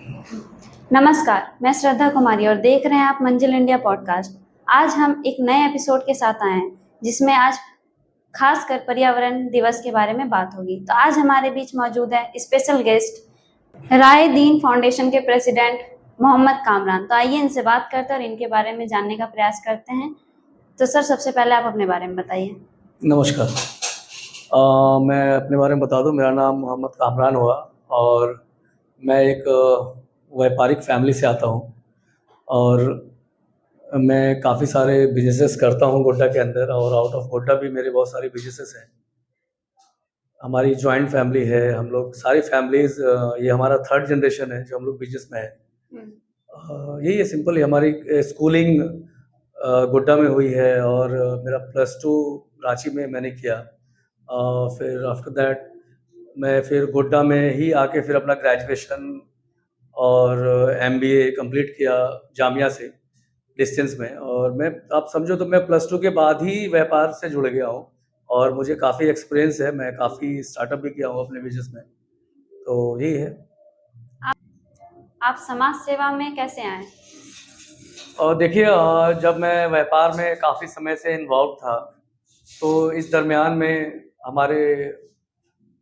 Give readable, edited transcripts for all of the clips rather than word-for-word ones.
नमस्कार, मैं श्रद्धा कुमारी और देख रहे हैं आप मंजिल इंडिया पॉडकास्ट। आज हम एक नए एपिसोड के साथ आए हैं, जिसमें आज खासकर पर्यावरण दिवस के बारे में बात होगी। तो आज हमारे बीच मौजूद है स्पेशल गेस्ट राय दीन फाउंडेशन के प्रेसिडेंट मोहम्मद कामरान। तो आइए इनसे बात करते हैं और इनके बारे में जानने का प्रयास करते हैं। तो सर, सबसे पहले आप अपने बारे में बताइए। नमस्कार। मैं अपने बारे में बता दूं, मेरा नाम मोहम्मद कामरान हुआ और मैं एक व्यापारिक फैमिली से आता हूं और मैं काफ़ी सारे बिजनेसेस करता हूं गोड्डा के अंदर, और आउट ऑफ गोड्डा भी मेरे बहुत सारे बिजनेसेस हैं। हमारी जॉइंट फैमिली है, हम लोग सारी फैमिलीज़, ये हमारा थर्ड जनरेशन है जो हम लोग बिजनेस में है। यही है, सिंपल ही हमारी स्कूलिंग गोड्डा में हुई है और मेरा +2 रांची में मैंने किया। फिर आफ्टर दैट मैं फिर गोड्डा में ही आके फिर अपना ग्रेजुएशन और MBA कंप्लीट किया जामिया से डिस्टेंस में। और मैं, आप समझो तो मैं +2 के बाद ही व्यापार से जुड़ गया हूँ और मुझे काफ़ी एक्सपीरियंस है। मैं काफ़ी स्टार्टअप भी किया हूँ अपने बिजनेस में, तो यही है। आप समाज सेवा में कैसे आए? और देखिए, जब मैं व्यापार में काफ़ी समय से इन्वॉल्व था, तो इस दरमियान में हमारे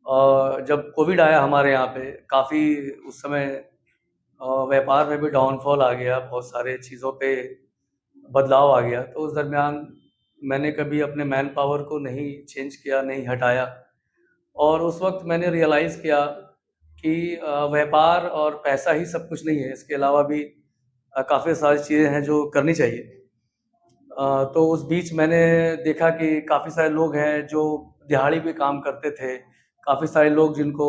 जब कोविड आया हमारे यहाँ पे, काफ़ी उस समय व्यापार में भी डाउनफॉल आ गया, बहुत सारे चीज़ों पे बदलाव आ गया। तो उस दरमियान मैंने कभी अपने मैन पावर को नहीं चेंज किया, नहीं हटाया, और उस वक़्त मैंने रियलाइज़ किया कि व्यापार और पैसा ही सब कुछ नहीं है, इसके अलावा भी काफ़ी सारी चीज़ें हैं जो करनी चाहिए। तो उस बीच मैंने देखा कि काफ़ी सारे लोग हैं जो दिहाड़ी पे काम करते थे, काफ़ी सारे लोग जिनको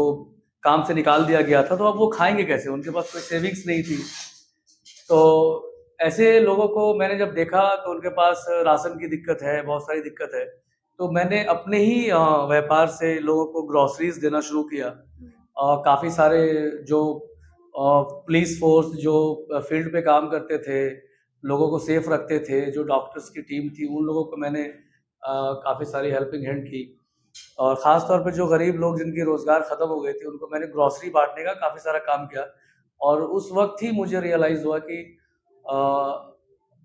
काम से निकाल दिया गया था, तो अब वो खाएँगे कैसे? उनके पास कोई सेविंग्स नहीं थी। तो ऐसे लोगों को मैंने जब देखा तो उनके पास राशन की दिक्कत है, बहुत सारी दिक्कत है। तो मैंने अपने ही व्यापार से लोगों को ग्रोसरीज़ देना शुरू किया। काफ़ी सारे जो पुलिस फ़ोर्स जो फ़ील्ड पे काम करते थे, लोगों को सेफ रखते थे, जो डॉक्टर्स की टीम थी, उन लोगों को मैंने काफ़ी सारी हेल्पिंग हैंड की। और ख़ास तौर पे जो गरीब लोग जिनके रोज़गार ख़त्म हो गए थे, उनको मैंने ग्रोसरी बाँटने का काफ़ी सारा काम किया। और उस वक़्त ही मुझे रियलाइज़ हुआ कि अ,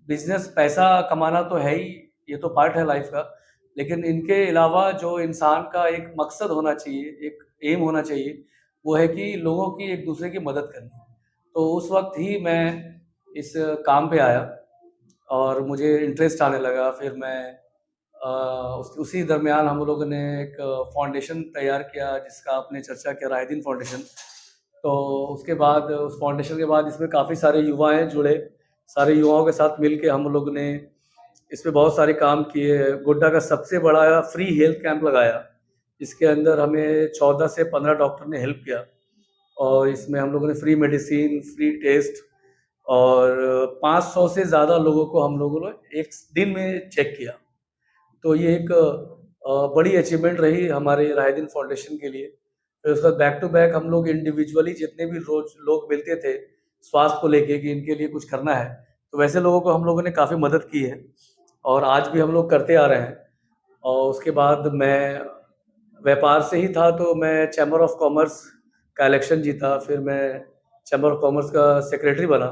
बिज़नेस पैसा कमाना तो है ही, ये तो पार्ट है लाइफ़ का, लेकिन इनके अलावा जो इंसान का एक मकसद होना चाहिए, एक एम होना चाहिए, वो है कि लोगों की एक-दूसरे की मदद करनी। तो उस वक़्त ही मैं इस काम पे आया और मुझे इंटरेस्ट आने लगा। फिर मैं उसी दरमियान हम लोगों ने एक फाउंडेशन तैयार किया जिसका आपने चर्चा किया, राय दीन फाउंडेशन। तो उसके बाद, उस फाउंडेशन के बाद इसमें काफ़ी सारे युवा हैं जुड़े। सारे युवाओं के साथ मिल के हम लोग ने इसमें बहुत सारे काम किए। गोड्डा का सबसे बड़ा फ्री हेल्थ कैंप लगाया। इसके अंदर हमें 14 से 15 डॉक्टर ने हेल्प किया और इसमें हम लोगों ने फ्री मेडिसिन, फ्री टेस्ट और 500 से ज़्यादा लोगों को हम लोगों ने एक दिन में चेक किया। तो ये एक बड़ी अचीवमेंट रही हमारे राय दीन फाउंडेशन के लिए। फिर उसके बाद बैक टू बैक हम लोग इंडिविजुअली जितने भी रोज़ लोग मिलते थे, स्वास्थ्य को लेके कि इनके लिए कुछ करना है, तो वैसे लोगों को हम लोगों ने काफ़ी मदद की है और आज भी हम लोग करते आ रहे हैं। और उसके बाद मैं व्यापार से ही था, तो मैं चैम्बर ऑफ कॉमर्स का इलेक्शन जीता, फिर मैं चैम्बर ऑफ कॉमर्स का सेक्रेटरी बना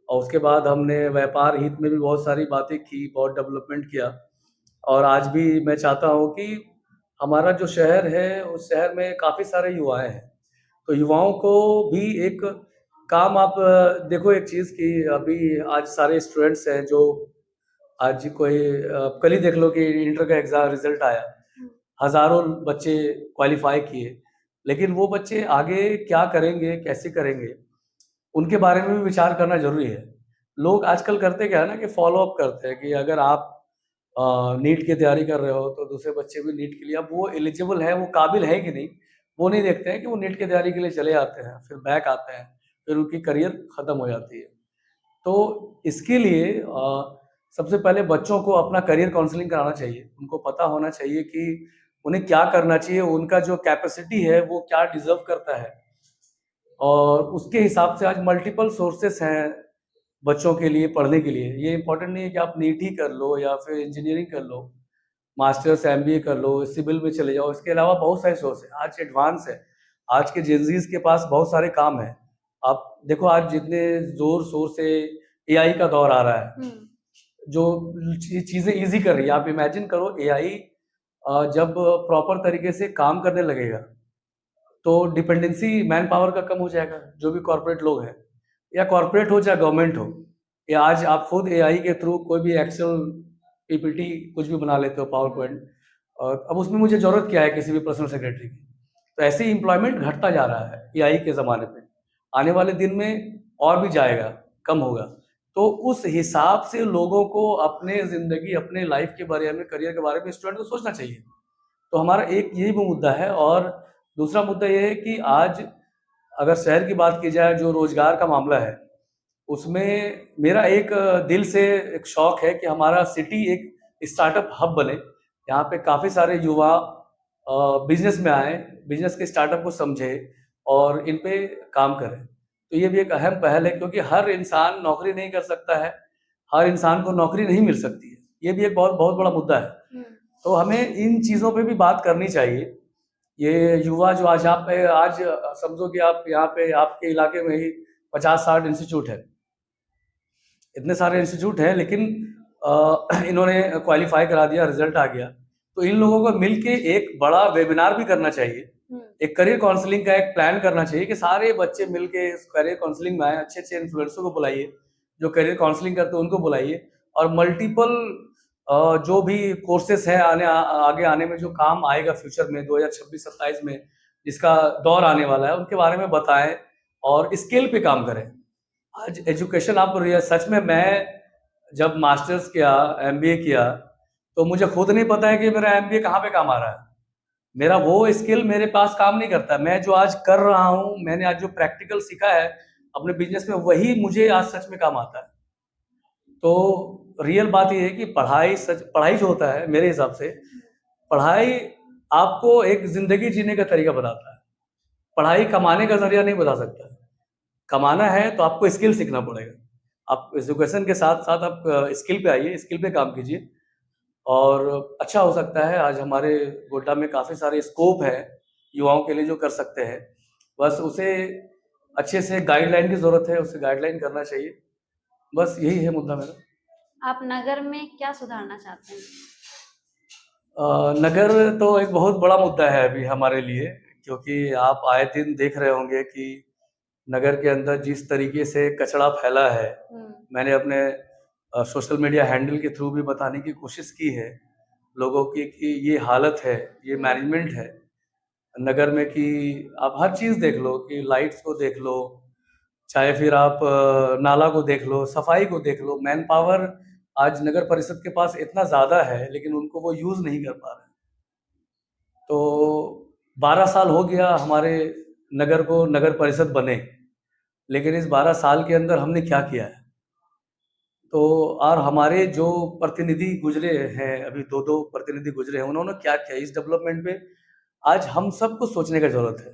और उसके बाद हमने व्यापार हित में भी बहुत सारी बातें की, बहुत डेवलपमेंट किया। और आज भी मैं चाहता हूँ कि हमारा जो शहर है, उस शहर में काफ़ी सारे युवाएँ हैं। तो युवाओं को भी एक काम, आप देखो एक चीज़ कि अभी आज सारे स्टूडेंट्स हैं जो आज कोई कल ही देख लो कि इंटर का एग्ज़ाम रिज़ल्ट आया। हज़ारों बच्चे क्वालीफ़ाई किए, लेकिन वो बच्चे आगे क्या करेंगे, कैसे करेंगे, उनके बारे में भी विचार करना ज़रूरी है। लोग आजकल करते क्या है ना कि फ़ॉलो अप करते हैं कि अगर आप नीट की तैयारी कर रहे हो, तो दूसरे बच्चे भी नीट के लिए, अब वो एलिजिबल है, वो काबिल है कि नहीं, वो नहीं देखते हैं कि वो नीट की तैयारी के लिए चले आते हैं, फिर बैक आते हैं, फिर उनकी करियर ख़त्म हो जाती है। तो इसके लिए सबसे पहले बच्चों को अपना करियर काउंसलिंग कराना चाहिए। उनको पता होना चाहिए कि उन्हें क्या करना चाहिए, उनका जो कैपेसिटी है, वो क्या डिज़र्व करता है। और उसके हिसाब से आज मल्टीपल सोर्सेस हैं बच्चों के लिए पढ़ने के लिए। ये इम्पोर्टेंट नहीं है कि आप नीट ही कर लो या फिर इंजीनियरिंग कर लो, मास्टर्स MBA कर लो, सिविल में चले जाओ। इसके अलावा बहुत सारे सोर्स हैं, आज एडवांस है। आज के जेन ज़ीज़ के पास बहुत सारे काम हैं। आप देखो आज जितने जोर शोर से एआई का दौर आ रहा है, जो चीजें इजी कर रही है, आप इमेजिन करो एआई जब प्रॉपर तरीके से काम करने लगेगा तो डिपेंडेंसी मैन पावर का कम हो जाएगा। जो भी कॉर्पोरेट लोग हैं, या कॉर्पोरेट हो चाहे गवर्नमेंट हो, या आज आप खुद एआई के थ्रू कोई भी एक्सेल, पीपीटी कुछ भी बना लेते हो, पावर पॉइंट, और अब उसमें मुझे जरूरत क्या है किसी भी पर्सनल सेक्रेटरी की। तो ऐसे ही एम्प्लॉयमेंट घटता जा रहा है एआई के ज़माने पे, आने वाले दिन में और भी जाएगा, कम होगा। तो उस हिसाब से लोगों को अपने ज़िंदगी, अपने लाइफ के बारे में, करियर के बारे में स्टूडेंट को सोचना चाहिए। तो हमारा एक यही वो मुद्दा है। और दूसरा मुद्दा ये है कि आज अगर शहर की बात की जाए, जो रोजगार का मामला है, उसमें मेरा एक दिल से एक शौक है कि हमारा सिटी एक स्टार्टअप हब बने। यहाँ पे काफ़ी सारे युवा बिजनेस में आए, बिजनेस के स्टार्टअप को समझे और इन पे काम करें। तो ये भी एक अहम पहल है, क्योंकि हर इंसान नौकरी नहीं कर सकता है, हर इंसान को नौकरी नहीं मिल सकती है। ये भी एक बहुत बहुत बड़ा मुद्दा है। तो हमें इन चीज़ों पे भी बात करनी चाहिए। ये युवा जो आज आप पे, आज समझो कि आप यहाँ पे आपके इलाके में ही 50-60 इंस्टीट्यूट है, इतने सारे इंस्टीट्यूट हैं, लेकिन इन्होंने क्वालिफाई करा दिया, रिजल्ट आ गया। तो इन लोगों को मिलके एक बड़ा वेबिनार भी करना चाहिए, एक करियर काउंसलिंग का एक प्लान करना चाहिए कि सारे बच्चे मिलके इस करियर काउंसलिंग में आए। अच्छे अच्छे इन्फ्लुएंसर को बुलाइए, जो करियर काउंसलिंग करते हैं उनको बुलाइए, और मल्टीपल जो भी कोर्सेस हैं आगे आने में जो काम आएगा फ्यूचर में 2026-27 में, जिसका दौर आने वाला है, उनके बारे में बताएं और स्किल पे काम करें। आज एजुकेशन आप सच में, मैं जब मास्टर्स किया, एमबीए किया, तो मुझे खुद नहीं पता है कि मेरा एमबीए कहाँ पे काम आ रहा है। मेरा वो स्किल मेरे पास काम नहीं करता। मैं जो आज कर रहा हूँ, मैंने आज जो प्रैक्टिकल सीखा है अपने बिजनेस में, वही मुझे आज सच में काम आता है। तो रियल बात ये है कि पढ़ाई जो होता है, मेरे हिसाब से पढ़ाई आपको एक जिंदगी जीने का तरीका बताता है। पढ़ाई कमाने का जरिया नहीं बता सकता। कमाना है तो आपको स्किल सीखना पड़ेगा। आप एजुकेशन के साथ साथ आप स्किल पे आइए, स्किल पे काम कीजिए, और अच्छा हो सकता है। आज हमारे गोड्डा में काफ़ी सारे स्कोप है युवाओं के लिए जो कर सकते हैं, बस उसे अच्छे से गाइडलाइन की ज़रूरत है, उसे गाइडलाइन करना चाहिए। बस यही है मुद्दा मेरा। आप नगर में क्या सुधारना चाहते हैं? नगर तो एक बहुत बड़ा मुद्दा है अभी हमारे लिए, क्योंकि आप आए दिन देख रहे होंगे कि नगर के अंदर जिस तरीके से कचरा फैला है। मैंने अपने सोशल मीडिया हैंडल के थ्रू भी बताने की कोशिश की है लोगों की कि ये हालत है, ये मैनेजमेंट है नगर में, कि आप हर चीज़ देख लो, कि लाइट्स को देख लो, चाहे फिर आप नाला को देख लो, सफाई को देख लो। मैन पावर आज नगर परिषद के पास इतना ज़्यादा है, लेकिन उनको वो यूज़ नहीं कर पा रहे। तो 12 साल हो गया हमारे नगर को नगर परिषद बने, लेकिन इस 12 साल के अंदर हमने क्या किया है? तो और हमारे जो प्रतिनिधि गुजरे हैं, अभी 2-2 प्रतिनिधि गुजरे हैं, उन्होंने क्या किया इस डेवलपमेंट पे? आज हम सबको सोचने का ज़रूरत है।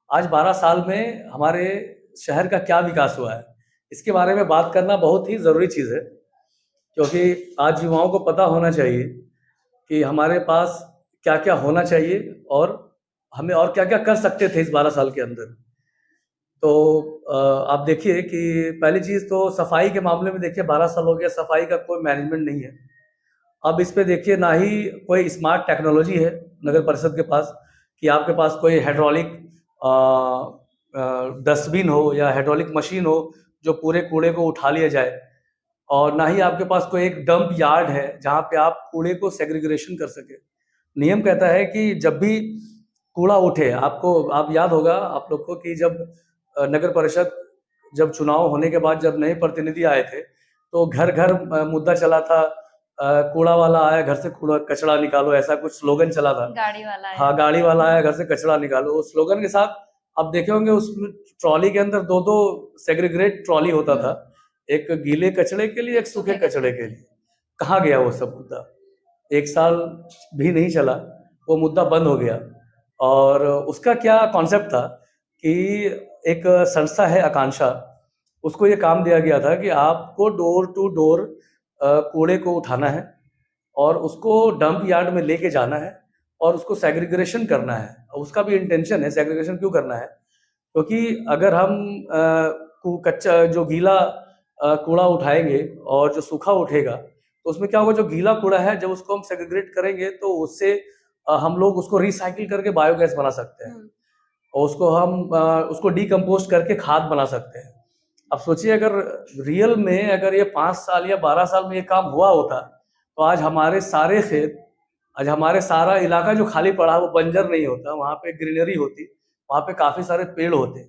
आज 12 साल में हमारे शहर का क्या विकास हुआ है, इसके बारे में बात करना बहुत ही ज़रूरी चीज़ है, क्योंकि आज युवाओं को पता होना चाहिए कि हमारे पास क्या-क्या होना चाहिए और हमें और क्या-क्या कर सकते थे इस 12 साल के अंदर। तो आप देखिए कि पहली चीज़ तो सफाई के मामले में देखिए 12 साल हो गया, सफाई का कोई मैनेजमेंट नहीं है। अब इस पे देखिए ना ही कोई स्मार्ट टेक्नोलॉजी है नगर परिषद के पास, कि आपके पास कोई हाइड्रोलिक डस्टबिन हो या हाइड्रोलिक मशीन हो जो पूरे कूड़े को उठा लिया जाए, और ना ही आपके पास कोई एक डंप यार्ड है जहाँ पे आप कूड़े को सेग्रीगेशन कर सके। नियम कहता है कि जब भी कूड़ा उठे, आप याद होगा आप लोग को कि जब नगर परिषद जब चुनाव होने के बाद जब नए प्रतिनिधि आए थे, तो घर घर मुद्दा चला था, कूड़ा वाला आया घर से कचरा निकालो, ऐसा कुछ स्लोगन चला था। गाड़ी वाला आया। हाँ, गाड़ी वाला आया घर से कचरा निकालो, उस स्लोगन के साथ आप देखे होंगे उस ट्रॉली के अंदर 2-2 सेग्रीगेट ट्रॉली होता था, एक गीले कचरे के लिए, एक सूखे कचरे के लिए। कहाँ गया वो सब मुद्दा? 1 साल भी नहीं चला, वो मुद्दा बंद हो गया। और उसका क्या कॉन्सेप्ट था कि एक संस्था है आकांक्षा, उसको ये काम दिया गया था कि आपको डोर टू डोर कूड़े को उठाना है और उसको डंप यार्ड में लेके जाना है और उसको सेग्रीगेशन करना है। उसका भी इंटेंशन है, सेग्रीगेशन क्यों करना है क्योंकि अगर हम कच्चा जो गीला कूड़ा उठाएंगे और जो सूखा उठेगा, तो उसमें क्या होगा, जो गीला कूड़ा है जब उसको हम सेग्रीगेट करेंगे तो उससे हम लोग उसको रिसाइकिल करके बायोगैस बना सकते हैं, और उसको हम उसको डिकम्पोस्ट करके खाद बना सकते हैं। अब सोचिए, अगर रियल में अगर ये 5 साल या 12 साल में ये काम हुआ होता, तो आज हमारे सारे खेत, आज हमारे सारा इलाका जो खाली पड़ा है वो बंजर नहीं होता, वहाँ पे ग्रीनरी होती, वहाँ पे काफी सारे पेड़ होते,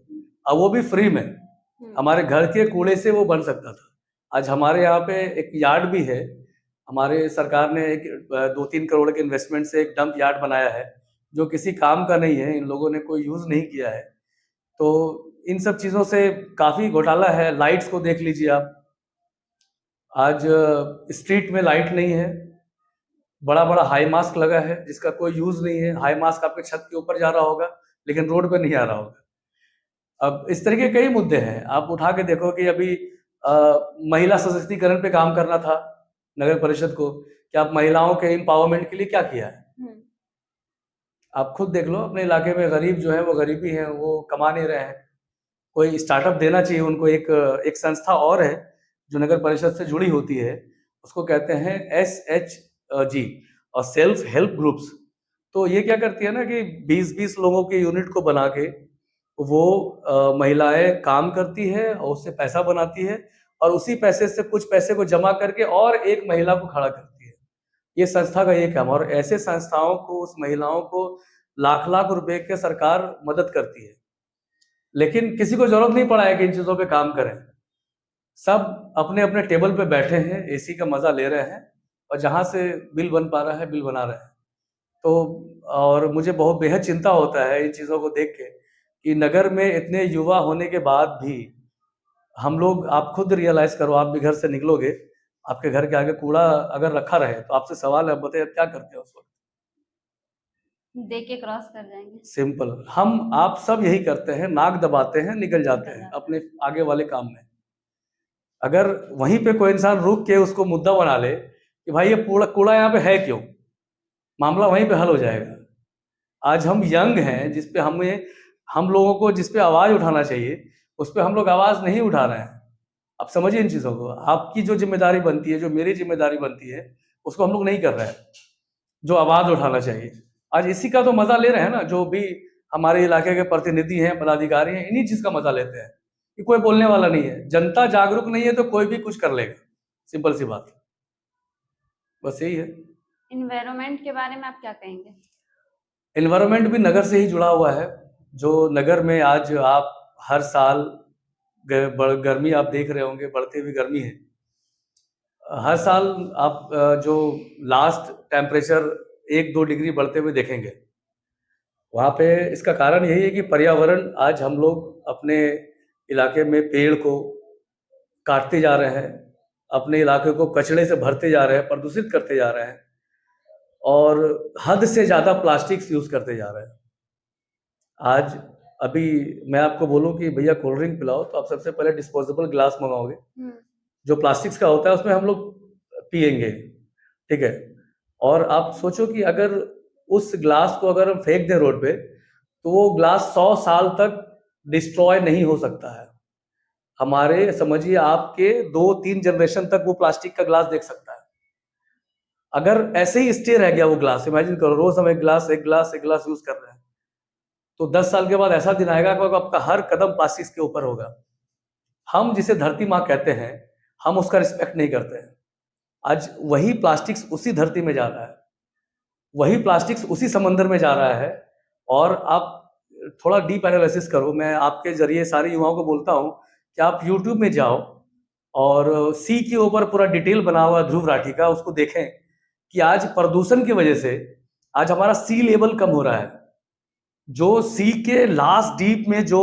अब वो भी फ्री में हमारे घर के कूड़े से वो बन सकता था। आज हमारे यहाँ पे एक यार्ड भी है, हमारे सरकार ने एक 2-3 करोड़ के इन्वेस्टमेंट से एक डंप यार्ड बनाया है, जो किसी काम का नहीं है, इन लोगों ने कोई यूज नहीं किया है। तो इन सब चीजों से काफी घोटाला है। लाइट्स को देख लीजिए आप, आज स्ट्रीट में लाइट नहीं है, बड़ा बड़ा हाई मास्क लगा है जिसका कोई यूज नहीं है। हाई मास्क आपके छत के ऊपर जा रहा होगा लेकिन रोड पे नहीं आ रहा होगा। अब इस तरह के कई मुद्दे हैं, आप उठा के देखो कि अभी महिला सशक्तिकरण पे काम करना था नगर परिषद को, कि आप महिलाओं के एम्पावरमेंट के लिए क्या किया है। आप खुद देख लो, अपने इलाके में गरीब जो है वो गरीबी है, वो कमा नहीं रहे हैं। कोई स्टार्टअप देना चाहिए उनको। एक संस्था और है जो नगर परिषद से जुड़ी होती है, उसको कहते हैं SHG, और सेल्फ हेल्प ग्रुप्स। तो ये क्या करती है ना कि 20-20 लोगों के यूनिट को बना के वो महिलाएं काम करती है और उससे पैसा बनाती है, और उसी पैसे से कुछ पैसे को जमा करके और एक महिला को खड़ा करती है। ये संस्था का ये काम, और ऐसे संस्थाओं को, उस महिलाओं को लाख लाख रुपए के सरकार मदद करती है, लेकिन किसी को जरूरत नहीं पड़ा है कि इन चीजों पे काम करें। सब अपने अपने टेबल पे बैठे हैं, एसी का मजा ले रहे हैं, और जहां से बिल बन पा रहा है बिल बना रहे हैं। तो और मुझे बहुत बेहद चिंता होता है इन चीजों को देख के, कि नगर में इतने युवा होने के बाद भी हम लोग, आप खुद रियलाइज करो, आप भी घर से निकलोगे, आपके घर के आगे कूड़ा अगर रखा रहे तो आपसे सवाल है, बताइए क्या करते हैं उस वक्त? देख के क्रॉस कर जाएंगे। सिंपल, हम आप सब यही करते हैं, नाक दबाते हैं, निकल जाते हैं अपने आगे वाले काम में। अगर वहीं पे कोई इंसान रुक के उसको मुद्दा बना ले कि भाई ये कूड़ा कूड़ा यहाँ पे है क्यों, मामला वहीं पे हल हो जाएगा। आज हम यंग हैं, जिसपे हम लोगों को जिस पे आवाज उठाना चाहिए उस पे हम लोग आवाज नहीं उठा रहे हैं। आप समझिए इन चीजों को। आपकी जो जिम्मेदारी बनती है, जो मेरी जिम्मेदारी बनती है, उसको हम लोग नहीं कर रहे हैं, जो आवाज उठाना चाहिए। आज इसी का तो मजा ले रहे हैं ना, जो भी हमारे इलाके के प्रतिनिधि हैं, पदाधिकारी हैं, इन्हीं चीज का मजा लेते हैं कि कोई बोलने वाला नहीं है। जनता जागरूक नहीं है तो कोई भी कुछ कर लेगा, सिंपल सी बात, बस यही है। इन्वायरमेंट के बारे में आप क्या कहेंगे? एनवायरनमेंट भी नगर से ही जुड़ा हुआ है। जो नगर में आज आप हर साल गर्मी आप देख रहे होंगे, बढ़ती हुई गर्मी है। हर साल आप जो लास्ट टेम्परेचर 1-2 डिग्री बढ़ते हुए देखेंगे, वहाँ पे इसका कारण यही है कि पर्यावरण, आज हम लोग अपने इलाके में पेड़ को काटते जा रहे हैं, अपने इलाके को कचरे से भरते जा रहे हैं, प्रदूषित करते जा रहे हैं, और हद से ज़्यादा प्लास्टिक्स यूज़ करते जा रहे हैं। आज अभी मैं आपको बोलूं कि भैया कोल्ड ड्रिंक पिलाओ, तो आप सबसे पहले डिस्पोजेबल ग्लास मंगाओगे, जो प्लास्टिक्स का होता है उसमें हम लोग पियेंगे, ठीक है। और आप सोचो कि अगर उस ग्लास को अगर हम फेंक दें रोड पे, तो वो ग्लास 100 साल तक डिस्ट्रॉय नहीं हो सकता है। हमारे, समझिए, आपके 2-3 जनरेशन तक वो प्लास्टिक का ग्लास देख सकता है। अगर ऐसे ही स्टे रह गया वो ग्लास, इमेजिन करो, रोज हम एक गिलास यूज कर रहे हैं, तो 10 साल के बाद ऐसा दिन आएगा कि आपका हर कदम प्लास्टिक के ऊपर होगा। हम जिसे धरती माँ कहते हैं, हम उसका रिस्पेक्ट नहीं करते हैं। आज वही प्लास्टिक्स उसी धरती में जा रहा है, वही प्लास्टिक्स उसी समंदर में जा रहा है। और आप थोड़ा डीप एनालिसिस करो, मैं आपके जरिए सारे युवाओं को बोलता हूँ कि आप यूट्यूब में जाओ और सी के ऊपर पूरा डिटेल बना हुआ ध्रुव राठी का, उसको देखें कि आज प्रदूषण की वजह से आज हमारा सी लेवल कम हो रहा है। जो सी के लास्ट डीप में जो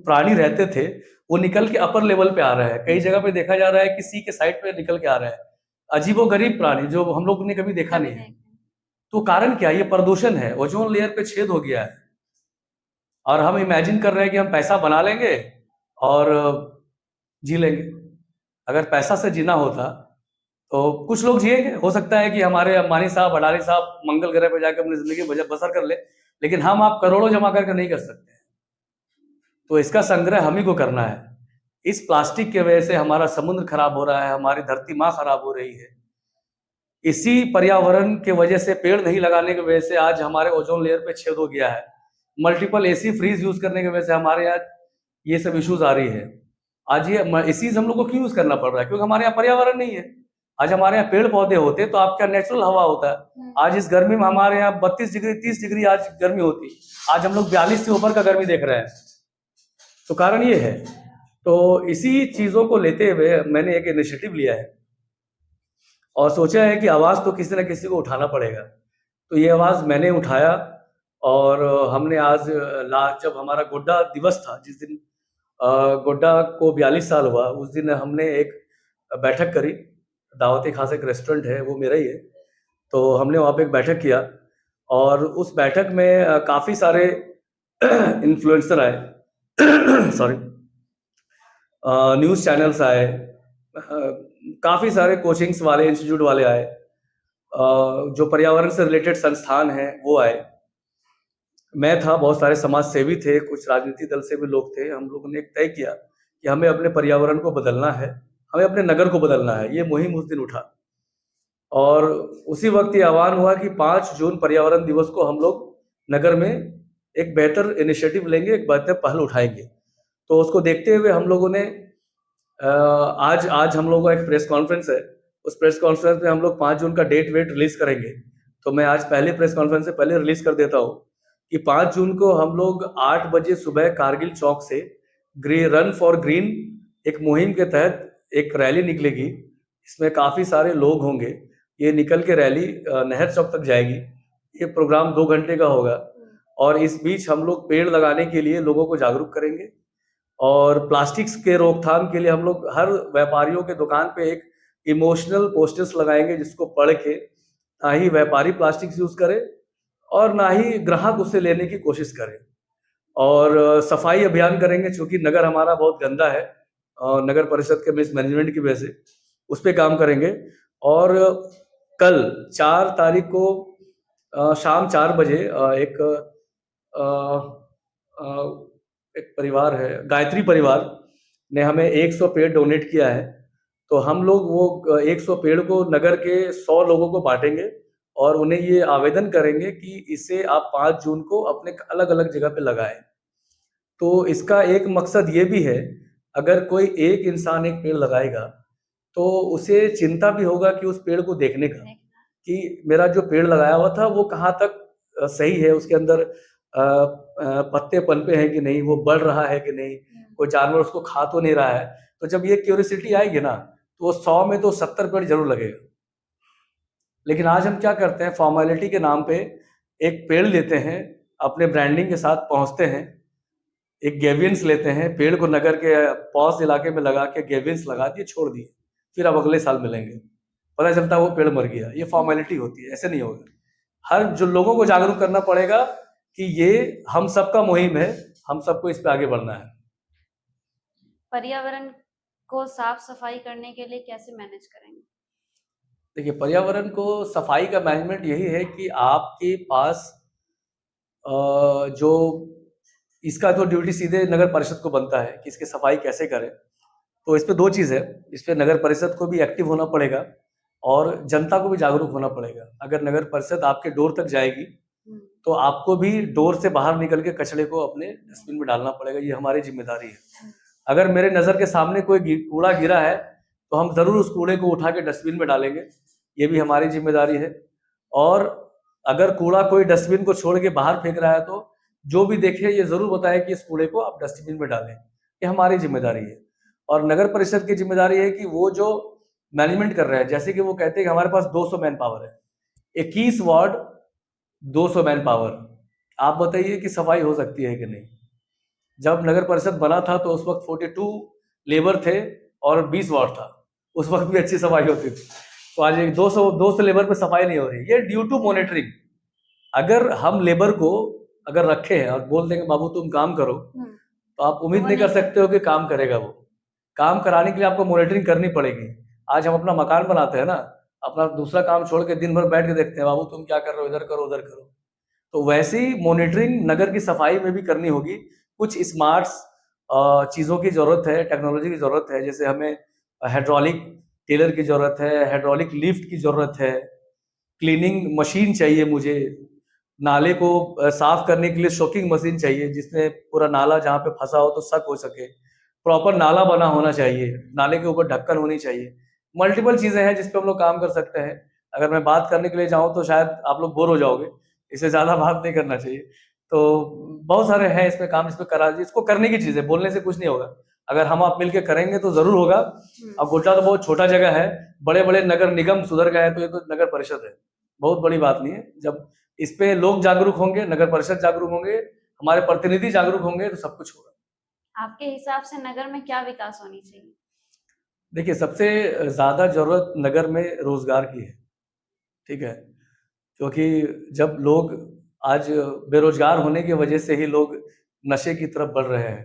प्राणी रहते थे, वो निकल के अपर लेवल पे आ रहा है। कई जगह पे देखा जा रहा है कि सी के साइड पे निकल के आ रहा है, अजीबोगरीब प्राणी जो हम लोग ने कभी देखा नहीं है। तो कारण क्या है? ये प्रदूषण है, ओजोन लेयर पे छेद हो गया है, और हम इमेजिन कर रहे हैं कि हम पैसा बना लेंगे और जी लेंगे। अगर पैसा से जीना होता तो कुछ लोग जिएंगे, हो सकता है कि हमारे अंबानी साहब, अडानी साहब मंगल ग्रह पे जाकर अपनी जिंदगी बसर कर ले, लेकिन हम आप करोड़ों जमा करके नहीं कर सकते। तो इसका संग्रह हम ही को करना है। इस प्लास्टिक की वजह से हमारा समुद्र खराब हो रहा है, हमारी धरती माँ खराब हो रही है। इसी पर्यावरण के वजह से, पेड़ नहीं लगाने की वजह से आज हमारे ओजोन लेयर पे छेद हो गया है। मल्टीपल एसी फ्रीज यूज करने की वजह से हमारे यहाँ ये सब इश्यूज आ रही है। आज ये एसीज हम लोग को क्यों यूज करना पड़ रहा है? क्योंकि हमारे यहाँ पर्यावरण नहीं है। आज हमारे यहाँ पेड़ पौधे होते तो आपका नेचुरल हवा होता है। आज इस गर्मी में हमारे यहाँ 32 डिग्री 30 डिग्री आज गर्मी होती, आज हम लोग 42 से ऊपर का गर्मी देख रहे हैं। तो कारण ये है। तो इसी चीजों को लेते हुए मैंने एक इनिशिएटिव लिया है और सोचा है कि आवाज तो किसी ना किसी को उठाना पड़ेगा। तो ये आवाज मैंने उठाया और हमने आज जब हमारा गोड्डा दिवस था, जिस दिन गोड्डा को 42 साल हुआ, उस दिन हमने एक बैठक करी। दावत खास एक रेस्टोरेंट है, वो मेरा ही है। तो हमने वहाँ पे एक बैठक किया और उस बैठक में काफ़ी सारे इन्फ्लुएंसर आए सॉरी, न्यूज़ चैनल्स आए, काफ़ी सारे कोचिंग्स वाले, इंस्टीट्यूट वाले आए, जो पर्यावरण से रिलेटेड संस्थान हैं वो आए। मैं था, बहुत सारे समाज सेवी थे, कुछ राजनीतिक दल से भी लोग थे। हम लोगों ने एक तय किया कि हमें अपने पर्यावरण को बदलना है, हमें अपने नगर को बदलना है। ये मुहिम उस दिन उठा और उसी वक्त ये आह्वान हुआ कि 5 जून पर्यावरण दिवस को हम लोग नगर में एक बेहतर इनिशिएटिव लेंगे, एक बेहतर पहल उठाएंगे। तो उसको देखते हुए हम लोगों ने आज हम लोगों का एक प्रेस कॉन्फ्रेंस है। उस प्रेस कॉन्फ्रेंस में हम लोग 5 जून का डेट रिलीज करेंगे। तो मैं आज पहले प्रेस कॉन्फ्रेंस से पहले रिलीज कर देता हूँ कि 5 जून को हम लोग 8 बजे सुबह कारगिल चौक से रन फॉर ग्रीन एक मुहिम के तहत एक रैली निकलेगी। इसमें काफ़ी सारे लोग होंगे। ये निकल के रैली नहर चौक तक जाएगी। ये प्रोग्राम 2 घंटे का होगा और इस बीच हम लोग पेड़ लगाने के लिए लोगों को जागरूक करेंगे और प्लास्टिक्स के रोकथाम के लिए हम लोग हर व्यापारियों के दुकान पे एक इमोशनल पोस्टर्स लगाएंगे, जिसको पढ़ के ना ही व्यापारी प्लास्टिक्स यूज करे और ना ही ग्राहक उससे लेने की कोशिश करे। और सफाई अभियान करेंगे, क्योंकि नगर हमारा बहुत गंदा है और नगर परिषद के मिसमैनेजमेंट की वजह से उस पर काम करेंगे। और कल 4 तारीख को शाम 4 बजे एक परिवार है, गायत्री परिवार ने हमें 100 पेड़ डोनेट किया है। तो हम लोग वो 100 पेड़ को नगर के 100 लोगों को बांटेंगे और उन्हें ये आवेदन करेंगे कि इसे आप 5 जून को अपने अलग अलग जगह पे लगाएं। तो इसका एक मकसद ये भी है, अगर कोई एक इंसान एक पेड़ लगाएगा तो उसे चिंता भी होगा कि उस पेड़ को देखने का, कि मेरा जो पेड़ लगाया हुआ था वो कहाँ तक सही है, उसके अंदर पत्ते पनपे हैं कि नहीं, वो बढ़ रहा है कि नहीं, कोई जानवर उसको खा तो नहीं रहा है। तो जब ये क्यूरियोसिटी आएगी ना, तो 100 में तो 70 पेड़ जरूर लगेगा। लेकिन आज हम क्या करते हैं, फॉर्मेलिटी के नाम पे एक पेड़ लेते हैं, अपने ब्रांडिंग के साथ पहुंचते हैं, एक गेवियंस लेते हैं, पेड़ को नगर के पॉस इलाके में लगा के गेवियंस लगा दिए, छोड़ दिए, फिर अब अगले साल मिलेंगे, पता चलता है वो पेड़ मर गया। ये फॉर्मेलिटी होती है, ऐसे नहीं होगा। हर जो लोगों को जागरूक करना पड़ेगा कि ये हम सबका मुहिम है, हम सबको इस पे आगे बढ़ना है। पर्यावरण को साफ सफाई करने के लिए कैसे मैनेज करेंगे? देखिए, पर्यावरण को सफाई का मैनेजमेंट यही है कि आपके पास जो इसका तो ड्यूटी सीधे नगर परिषद को बनता है कि इसकी सफाई कैसे करें। तो इस पे 2 चीज़ है, इस पे नगर परिषद को भी एक्टिव होना पड़ेगा और जनता को भी जागरूक होना पड़ेगा। अगर नगर परिषद आपके डोर तक जाएगी तो आपको भी डोर से बाहर निकल के कचरे को अपने डस्टबिन में डालना पड़ेगा। ये हमारी जिम्मेदारी है। अगर मेरे नज़र के सामने कोई कूड़ा गिरा है तो हम ज़रूर उस कूड़े को उठा के डस्टबिन में डालेंगे, ये भी हमारी जिम्मेदारी है। और अगर कूड़ा कोई डस्टबिन को छोड़ के बाहर फेंक रहा है तो जो भी देखे ये ज़रूर बताए कि इस कूड़े को आप डस्टबिन में डालें, ये हमारी जिम्मेदारी है। और नगर परिषद की जिम्मेदारी है कि वो जो मैनेजमेंट कर रहे हैं, जैसे कि वो कहते हैं कि हमारे पास 200 मैन पावर है, 21 वार्ड 200 मैन पावर, आप बताइए कि सफाई हो सकती है कि नहीं। जब नगर परिषद बना था तो उस वक्त 42 लेबर थे और 20 वार्ड था, उस वक्त भी अच्छी सफाई होती थी। तो आज 200 लेबर पे सफाई नहीं हो रही, ये ड्यू टू मॉनिटरिंग। अगर हम लेबर को अगर रखे हैं और बोल देंगे बाबू तुम काम करो, तो आप उम्मीद नहीं कर सकते हो कि काम करेगा। वो काम कराने के लिए आपको मॉनिटरिंग करनी पड़ेगी। आज हम अपना मकान बनाते हैं ना, अपना दूसरा काम छोड़ के दिन भर बैठ के देखते हैं, बाबू तुम क्या कर रहे हो, इधर करो उधर करो। तो वैसे ही मॉनिटरिंग नगर की सफाई में भी करनी होगी। कुछ स्मार्ट चीज़ों की ज़रूरत है, टेक्नोलॉजी की ज़रूरत है, जैसे हमें हाइड्रोलिक टेलर की ज़रूरत है, हाइड्रोलिक लिफ्ट की ज़रूरत है, क्लीनिंग मशीन चाहिए मुझे, नाले को साफ करने के लिए शॉकिंग मशीन चाहिए जिसमें पूरा नाला जहाँ पे फंसा हो तो सक हो सके, प्रॉपर नाला बना होना चाहिए, नाले के ऊपर ढक्कन होनी चाहिए। मल्टीपल चीज़ें हैं जिस पे हम लोग काम कर सकते हैं। अगर मैं बात करने के लिए जाऊँ तो शायद आप लोग बोर हो जाओगे, इससे ज़्यादा बात नहीं करना चाहिए। तो बहुत सारे हैं इसमें काम, इसमें करा इसको करने की चीज़ है, बोलने से कुछ नहीं होगा। अगर हम आप मिलके करेंगे तो ज़रूर होगा। अब गोड्डा तो बहुत छोटा जगह है, बड़े-बड़े नगर निगम सुधर गए हैं तो ये तो नगर परिषद है, बहुत बड़ी बात नहीं है। जब इस पे लोग जागरूक होंगे, नगर परिषद जागरूक होंगे, हमारे प्रतिनिधि जागरूक होंगे तो सब कुछ होगा। आपके हिसाब से नगर में क्या विकास होनी चाहिए? देखिए, सबसे ज़्यादा ज़रूरत नगर में रोज़गार की है, ठीक है? क्योंकि जब लोग आज बेरोज़गार होने की वजह से ही लोग नशे की तरफ बढ़ रहे हैं,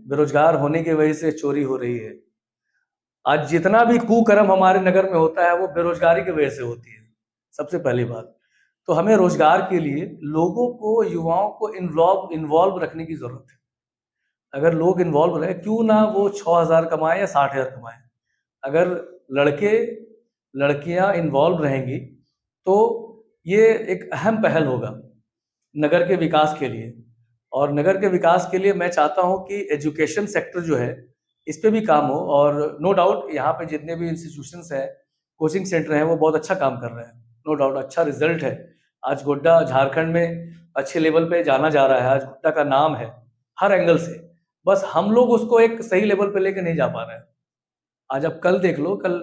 बेरोज़गार होने की वजह से चोरी हो रही है। आज जितना भी कुकर्म हमारे नगर में होता है वो बेरोज़गारी की वजह से होती है, सबसे पहली बात। तो हमें रोज़गार के लिए लोगों को, युवाओं को इन्वॉल्व रखने की ज़रूरत है। अगर लोग इन्वॉल्व रहे, क्यों ना वो 6,000 कमाएँ या 60,000 कमाएँ। अगर लड़के लड़कियां इन्वॉल्व रहेंगी तो ये एक अहम पहल होगा नगर के विकास के लिए। और नगर के विकास के लिए मैं चाहता हूं कि एजुकेशन सेक्टर जो है इस पे भी काम हो। और नो डाउट यहाँ पे जितने भी इंस्टीट्यूशंस हैं, कोचिंग सेंटर हैं, वो बहुत अच्छा काम कर रहे हैं, नो डाउट अच्छा रिजल्ट है। आज गोड्डा झारखंड में अच्छे लेवल पे जाना जा रहा है, आज गोड्डा का नाम है हर एंगल से। बस हम लोग उसको एक सही लेवल पे लेके नहीं जा पा रहे हैं। आज आप कल देख लो, कल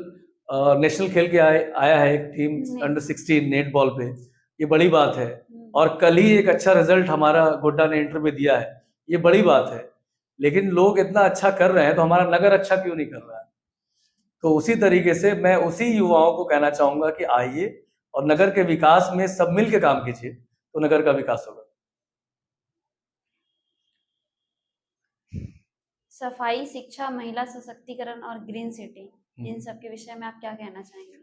नेशनल खेल के आया है एक टीम अंडर 16 नेट बॉल पे, ये बड़ी बात है। और कल ही एक अच्छा रिजल्ट हमारा गोड्डा ने इंटर में दिया है, ये बड़ी बात है। लेकिन लोग इतना अच्छा कर रहे हैं तो हमारा नगर अच्छा क्यों नहीं कर रहा है? तो उसी तरीके से मैं उसी युवाओं को कहना चाहूंगा कि आइए और नगर के विकास में सब मिल के काम कीजिए, तो नगर का विकास होगा। सफाई, शिक्षा, महिला सशक्तिकरण और ग्रीन सिटी, इन सब के विषय में आप क्या कहना चाहेंगे?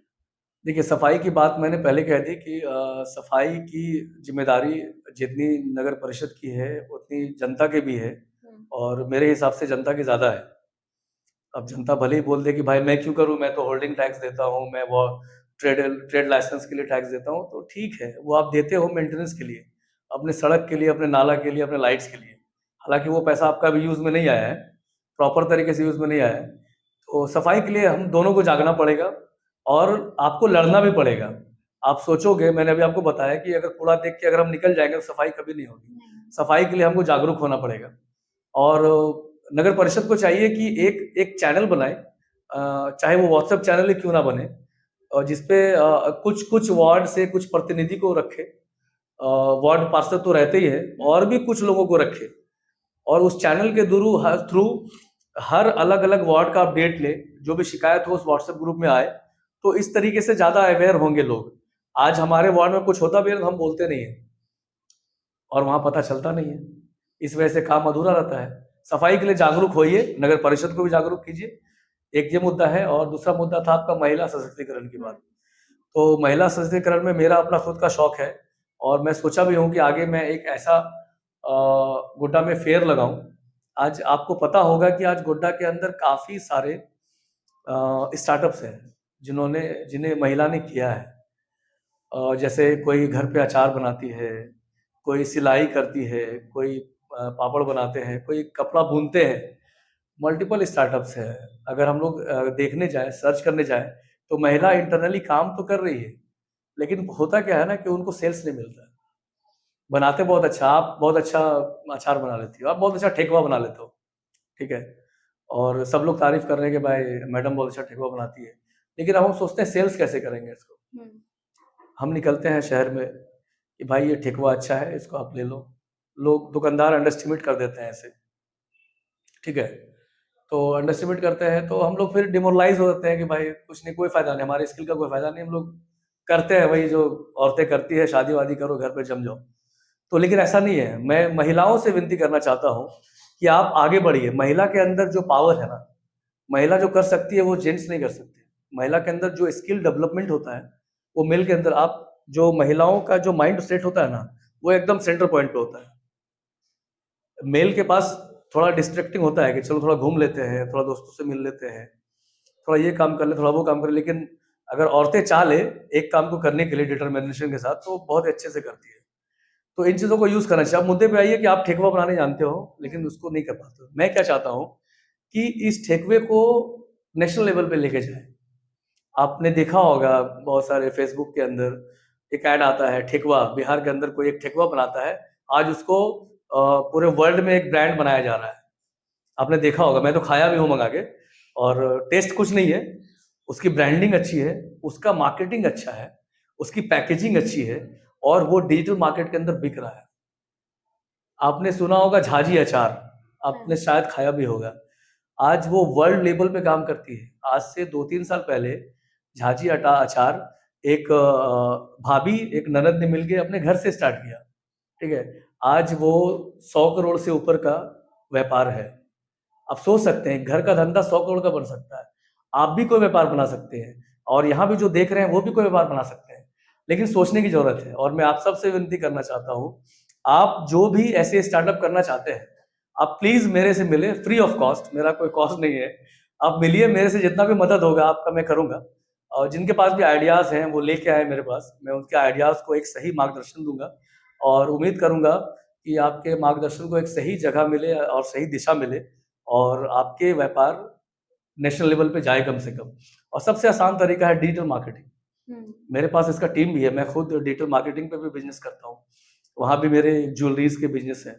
देखिए, सफाई की बात मैंने पहले कह दी कि सफाई की जिम्मेदारी जितनी नगर परिषद की है उतनी जनता के भी है। और मेरे हिसाब से जनता की ज़्यादा है। अब जनता भले ही बोल दे कि भाई मैं क्यों करूँ, मैं तो होल्डिंग टैक्स देता हूँ, मैं वो ट्रेड ट्रेड लाइसेंस के लिए टैक्स देता हूँ, तो ठीक है, वो आप देते हो मेंटेनेंस के लिए, अपने सड़क के लिए, अपने नाला के लिए, अपने लाइट्स के लिए। हालांकि वो पैसा आपका भी यूज़ में नहीं आया है, प्रॉपर तरीके से यूज़ में नहीं आया है। तो सफाई के लिए हम दोनों को जागना पड़ेगा और आपको लड़ना भी पड़ेगा। आप सोचोगे, मैंने अभी आपको बताया कि अगर कूड़ा देख के अगर हम निकल जाएंगे तो सफाई कभी नहीं होगी। सफाई के लिए हमको जागरूक होना पड़ेगा। और नगर परिषद को चाहिए कि एक एक चैनल बनाए, चाहे वो व्हाट्सएप चैनल ही क्यों ना बने, और जिसपे कुछ कुछ वार्ड से कुछ प्रतिनिधि को रखे। वार्ड पार्षद तो रहते ही है, और भी कुछ लोगों को रखे, और उस चैनल के थ्रू हर अलग अलग वार्ड का अपडेट ले, जो भी शिकायत हो उस व्हाट्सएप ग्रुप में आए, तो इस तरीके से ज्यादा अवेयर होंगे लोग। आज हमारे वार्ड में कुछ होता भी है तो हम बोलते नहीं है और वहां पता चलता नहीं है, इस वजह से काम अधूरा रहता है। सफाई के लिए जागरूक होइए, नगर परिषद को भी जागरूक कीजिए, एक ये मुद्दा है। और दूसरा मुद्दा था आपका महिला सशक्तिकरण की बात। तो महिला सशक्तिकरण में मेरा अपना खुद का शौक है, और मैं सोचा भी हूँ कि आगे मैं एक ऐसा गोड्डा में फेयर लगाऊं। आज आपको पता होगा कि आज गोड्डा के अंदर काफी सारे स्टार्टअप्स हैं जिन्हें महिला ने किया है। जैसे कोई घर पे अचार बनाती है, कोई सिलाई करती है, कोई पापड़ बनाते हैं, कोई कपड़ा बुनते हैं। मल्टीपल स्टार्टअप्स है। अगर हम लोग देखने जाएं, सर्च करने जाएं, तो महिला इंटरनली काम तो कर रही है, लेकिन होता क्या है ना कि उनको सेल्स नहीं मिलता है। बनाते बहुत अच्छा, आप बहुत अच्छा अचार बना लेती हो, आप बहुत अच्छा ठेकुआ बना लेते हो, ठीक है, और सब लोग तारीफ कर रहे हैं कि भाई मैडम बहुत अच्छा ठेकुआ बनाती है। लेकिन अब हम सोचते हैं सेल्स कैसे करेंगे इसको। हम निकलते हैं शहर में कि भाई ये ठेकुआ अच्छा है, इसको आप ले लो। लोग, दुकानदार अंडर एस्टिमेट कर देते हैं ऐसे, ठीक है। तो अंडर एस्टिमेट करते हैं तो हम लोग फिर डिमोरलाइज हो जाते हैं कि भाई कुछ नहीं, कोई फायदा नहीं, हमारे स्किल का कोई फायदा नहीं, हम लोग करते हैं वही जो औरतें करती है, शादी वादी करो, घर पे जम जाओ। तो लेकिन ऐसा नहीं है। मैं महिलाओं से विनती करना चाहता हूँ कि आप आगे बढ़िए। महिला के अंदर जो पावर है ना, महिला जो कर सकती है वो जेंट्स नहीं कर सकते। महिला के अंदर जो स्किल डेवलपमेंट होता है वो मेल के अंदर, आप जो महिलाओं का जो माइंड सेट होता है ना, वो एकदम सेंटर पॉइंट पे होता है। मेल के पास थोड़ा डिस्ट्रैक्टिंग होता है कि चलो थोड़ा घूम लेते हैं, थोड़ा दोस्तों से मिल लेते हैं, थोड़ा ये काम कर ले, थोड़ा वो काम कर ले, लेकिन अगर औरतें चाह ले एक काम को करने के लिए डिटर्मिनेशन के साथ, तो बहुत अच्छे से करती है। तो इन चीज़ों को यूज़ करना चाहिए। अब मुद्दे पे आइए कि आप ठेकुआ बनाने जानते हो लेकिन उसको नहीं कर पाते हो। मैं क्या चाहता हूँ कि इस ठेकुए को नेशनल लेवल पे लेके जाएँ। आपने देखा होगा बहुत सारे फेसबुक के अंदर एक ऐड आता है ठेकुआ, बिहार के अंदर कोई एक ठेकुआ बनाता है, आज उसको पूरे वर्ल्ड में एक ब्रांड बनाया जा रहा है। आपने देखा होगा, मैं तो खाया भी हूँ मंगा के, और टेस्ट कुछ नहीं है, उसकी ब्रांडिंग अच्छी है, उसका मार्केटिंग अच्छा है, उसकी पैकेजिंग अच्छी है, और वो डिजिटल मार्केट के अंदर बिक रहा है। आपने सुना होगा झाजी अचार, आपने शायद खाया भी होगा। आज वो वर्ल्ड लेवल पे काम करती है। आज से 2-3 साल पहले झाजी अचार एक भाभी, एक ननद ने मिलके अपने घर से स्टार्ट किया, ठीक है? आज वो 100 करोड़ से ऊपर का व्यापार है। आप सोच सकते हैं घर का धंधा 100 करोड़ का बन सकता है। आप भी कोई व्यापार बना सकते हैं, और यहाँ भी जो देख रहे हैं वो भी कोई व्यापार बना सकते हैं, लेकिन सोचने की जरूरत है। और मैं आप सबसे विनती करना चाहता हूँ, आप जो भी ऐसे स्टार्टअप करना चाहते हैं, आप प्लीज मेरे से मिले, फ्री ऑफ कॉस्ट, मेरा कोई कॉस्ट नहीं है। आप मिलिए मेरे से, जितना भी मदद होगा आपका मैं करूंगा। और जिनके पास भी आइडियाज हैं वो लेके आए मेरे पास, मैं उनके आइडियाज को एक सही मार्गदर्शन दूंगा, और उम्मीद करूंगा कि आपके मार्गदर्शन को एक सही जगह मिले और सही दिशा मिले, और आपके व्यापार नेशनल लेवल पे जाए कम से कम। और सबसे आसान तरीका है डिजिटल मार्केटिंग। मेरे पास इसका टीम भी है, मैं खुद डिजिटल मार्केटिंग पे भी बिजनेस करता हूँ। वहाँ भी मेरे ज्वेलरीज के बिजनेस हैं,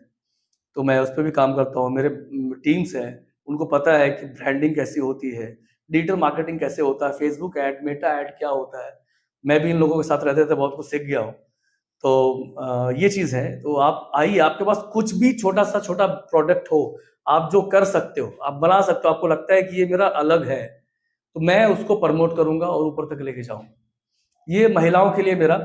तो मैं उस पर भी काम करता हूँ। मेरे टीम्स हैं, उनको पता है कि ब्रांडिंग कैसी होती है, डिजिटल मार्केटिंग कैसे होता है, फेसबुक ऐड, मेटा ऐड क्या होता है। मैं भी इन लोगों के साथ रहते रहते बहुत कुछ सीख गया हूँ। तो ये चीज़ है। तो आप आइए, आपके पास कुछ भी छोटा सा छोटा प्रोडक्ट हो, आप जो कर सकते हो, आप बना सकते हो, आपको लगता है कि ये मेरा अलग है, तो मैं उसको प्रमोट करूंगा और ऊपर तक लेके जाऊंगा। ये महिलाओं के लिए मेरा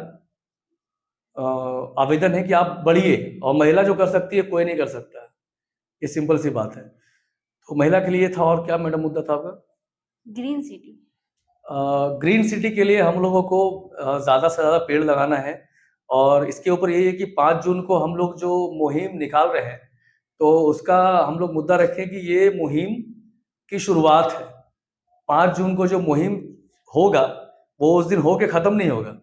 आवेदन है कि आप बढ़िए, और महिला जो कर सकती है कोई नहीं कर सकता, ये सिंपल सी बात है। तो महिला के लिए था। और क्या मैडम मुद्दा था आपका? Green city. ग्रीन सिटी के लिए हम लोगों को ज़्यादा से ज़्यादा पेड़ लगाना है, और इसके ऊपर यही है कि 5 जून को हम लोग जो मुहिम निकाल रहे हैं, तो उसका हम लोग मुद्दा रखें कि ये मुहिम की शुरुआत है। 5 जून को जो मुहिम होगा, वो उस दिन होके ख़त्म नहीं होगा,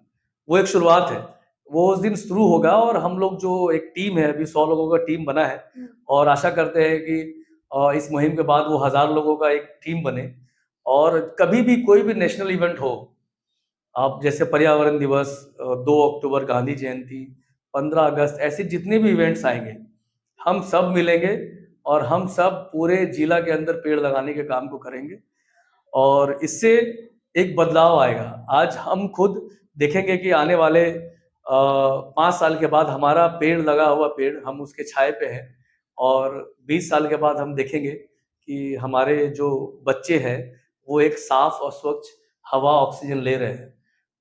वो एक शुरुआत है। वो उस दिन शुरू होगा, और हम लोग जो एक टीम है, अभी 100 लोगों का टीम बना है, और आशा करते हैं कि इस मुहिम के बाद वो 1000 लोगों का एक टीम बने। और कभी भी कोई भी नेशनल इवेंट हो, आप जैसे पर्यावरण दिवस, 2 अक्टूबर गांधी जयंती, 15 अगस्त, ऐसे जितने भी इवेंट्स आएंगे, हम सब मिलेंगे, और हम सब पूरे जिला के अंदर पेड़ लगाने के काम को करेंगे, और इससे एक बदलाव आएगा। आज हम खुद देखेंगे कि आने वाले 5 साल के बाद हमारा पेड़ लगा हुआ पेड़, हम उसके छाए पे हैं, और 20 साल के बाद हम देखेंगे कि हमारे जो बच्चे हैं वो एक साफ और स्वच्छ हवा, ऑक्सीजन ले रहे हैं।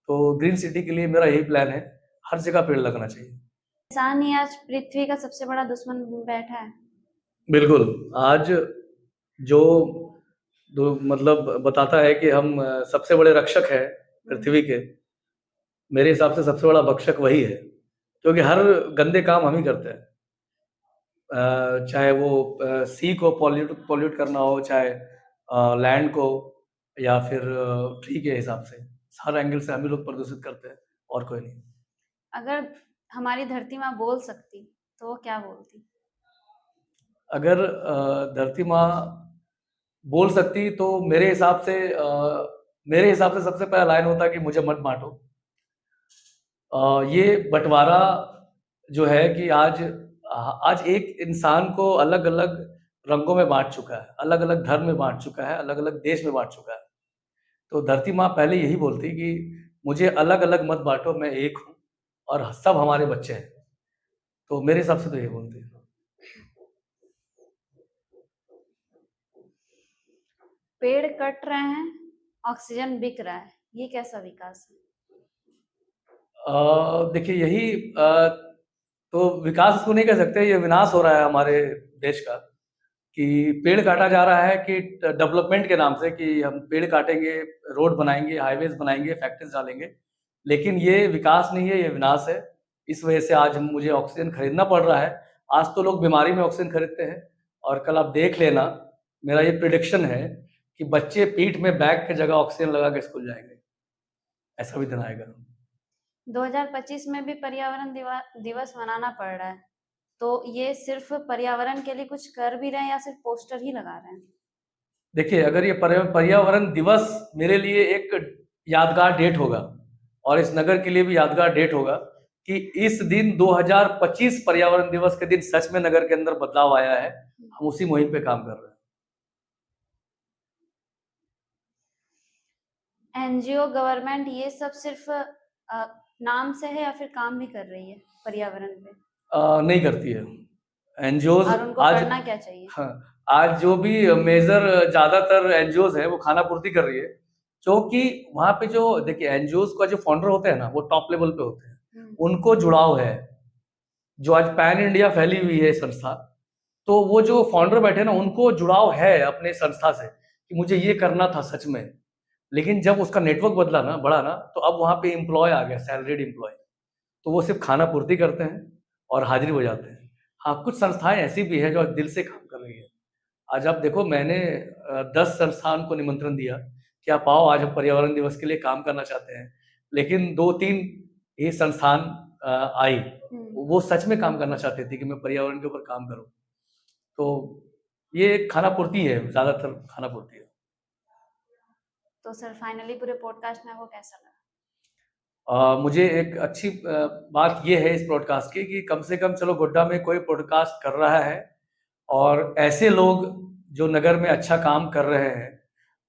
तो ग्रीन सिटी के लिए मेरा यही प्लान है, हर जगह पेड़ लगना चाहिए। इंसान ही आज पृथ्वी का सबसे बड़ा दुश्मन बैठा है। बिल्कुल। आज जो मतलब बताता है कि हम सबसे बड़े रक्षक हैं पृथ्वी के, मेरे हिसाब से सबसे बड़ा भक्षक वही है, क्योंकि हर गंदे काम हम ही करते हैं। चाहे वो सी को पॉल्यूट करना हो, चाहे लैंड को, या फिर ट्री के हिसाब से, हर एंगल से हम ही लोग प्रदूषित करते हैं, और कोई नहीं। अगर हमारी धरती माँ बोल सकती तो वो क्या बोलती? अगर धरती माँ बोल सकती तो मेरे हिसाब से सबसे पहला लाइन होता कि मुझे मत बांटो। ये बंटवारा जो है कि आज एक इंसान को अलग अलग रंगों में बांट चुका है, अलग अलग धर्म में बांट चुका है, अलग अलग देश में बांट चुका है। तो धरती माँ पहले यही बोलती कि मुझे अलग अलग मत बांटो, मैं एक हूँ, और सब हमारे बच्चे हैं। तो मेरे हिसाब से तो यही बोलती है। पेड़ कट रहे हैं, ऑक्सीजन बिक रहा है, ये कैसा विकास है? देखिए यही तो विकास इसको नहीं कह सकते, ये विनाश हो रहा है हमारे देश का, कि पेड़ काटा जा रहा है कि डेवलपमेंट के नाम से, कि हम पेड़ काटेंगे, रोड बनाएंगे, हाईवेज बनाएंगे, फैक्ट्रीज डालेंगे, लेकिन ये विकास नहीं है, ये विनाश है। इस वजह से आज मुझे ऑक्सीजन खरीदना पड़ रहा है। आज तो लोग बीमारी में ऑक्सीजन खरीदते हैं, और कल आप देख लेना, मेरा ये प्रिडिक्शन है कि बच्चे पीठ में बैग की जगह ऑक्सीजन लगा के स्कूल जाएंगे। ऐसा भी दिन आएगा। 2025 में भी पर्यावरण दिवस मनाना पड़ रहा है, तो ये सिर्फ पर्यावरण के लिए कुछ कर भी रहे हैं या सिर्फ पोस्टर ही लगा रहे हैं? देखिए, अगर ये पर्यावरण दिवस मेरे लिए एक यादगार डेट होगा, और इस नगर के लिए भी यादगार डेट होगा कि इस दिन 2025 पर्यावरण दिवस के दिन सच में नगर के अंदर बदलाव आया है। हम उसी मुहिम पे काम कर रहे हैं। एनजीओ, गवर्नमेंट, ये सब सिर्फ नाम से है या फिर काम भी कर रही है पर्यावरण पे? नहीं करती है एनजीओज। और उनको आज करना क्या चाहिए? हाँ, आज जो भी मेजर ज्यादातर एनजीओज है वो खाना पूर्ति कर रही है, क्योंकि वहां पे जो देखिए एनजीओज का जो फाउंडर होते हैं ना, वो टॉप लेवल पे होते हैं, उनको जुड़ाव है। जो आज पैन इंडिया फैली हुई है संस्था, तो वो जो फाउंडर बैठे ना, उनको जुड़ाव है अपने संस्था से कि मुझे ये करना था सच में। लेकिन जब उसका नेटवर्क बदला ना, बढ़ा ना, तो अब वहां पे एम्प्लॉय आ गया, सैलरीड एम्प्लॉय। तो वो सिर्फ खाना पूर्ति करते हैं और हाजिरी बजाते हैं। हाँ, कुछ संस्थाएं ऐसी भी है जो आज दिल से काम कर रही है। आज आप देखो, मैंने 10 संस्थान को निमंत्रण दिया कि आप आओ, आज हम पर्यावरण दिवस के लिए काम करना चाहते हैं। लेकिन 2-3 ही संस्थान आई, वो सच में काम करना चाहते थे कि मैं पर्यावरण के ऊपर काम करूं। तो ये खाना पूर्ति है, ज्यादातर खाना पूर्ति है। तो सर, फाइनली पूरे पॉडकास्ट में आपको कैसा लगा? मुझे एक अच्छी बात ये है इस पॉडकास्ट की कि कम से कम चलो गोड्डा में कोई पॉडकास्ट कर रहा है, और ऐसे लोग जो नगर में अच्छा काम कर रहे हैं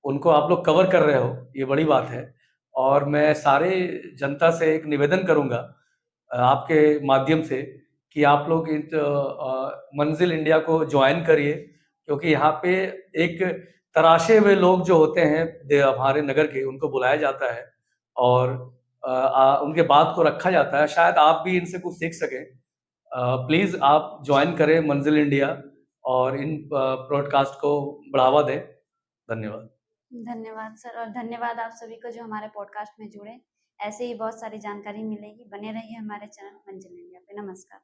उनको आप लोग कवर कर रहे हो, ये बड़ी बात है। और मैं सारे जनता से एक निवेदन करूंगा आपके माध्यम से कि आप लोग मंजिल इंडिया को ज्वाइन करिए, क्योंकि यहाँ पे एक तराशे हुए लोग जो होते हैं हमारे नगर के, उनको बुलाया जाता है और उनके बात को रखा जाता है। शायद आप भी इनसे कुछ सीख सकें। प्लीज आप ज्वाइन करें मंजिल इंडिया और इन ब्रॉडकास्ट को बढ़ावा दें। धन्यवाद। धन्यवाद सर, और धन्यवाद आप सभी को जो हमारे पॉडकास्ट में जुड़े। ऐसे ही बहुत सारी जानकारी मिलेगी, बने रहिए हमारे चैनल मंजिल इंडिया पे। नमस्कार।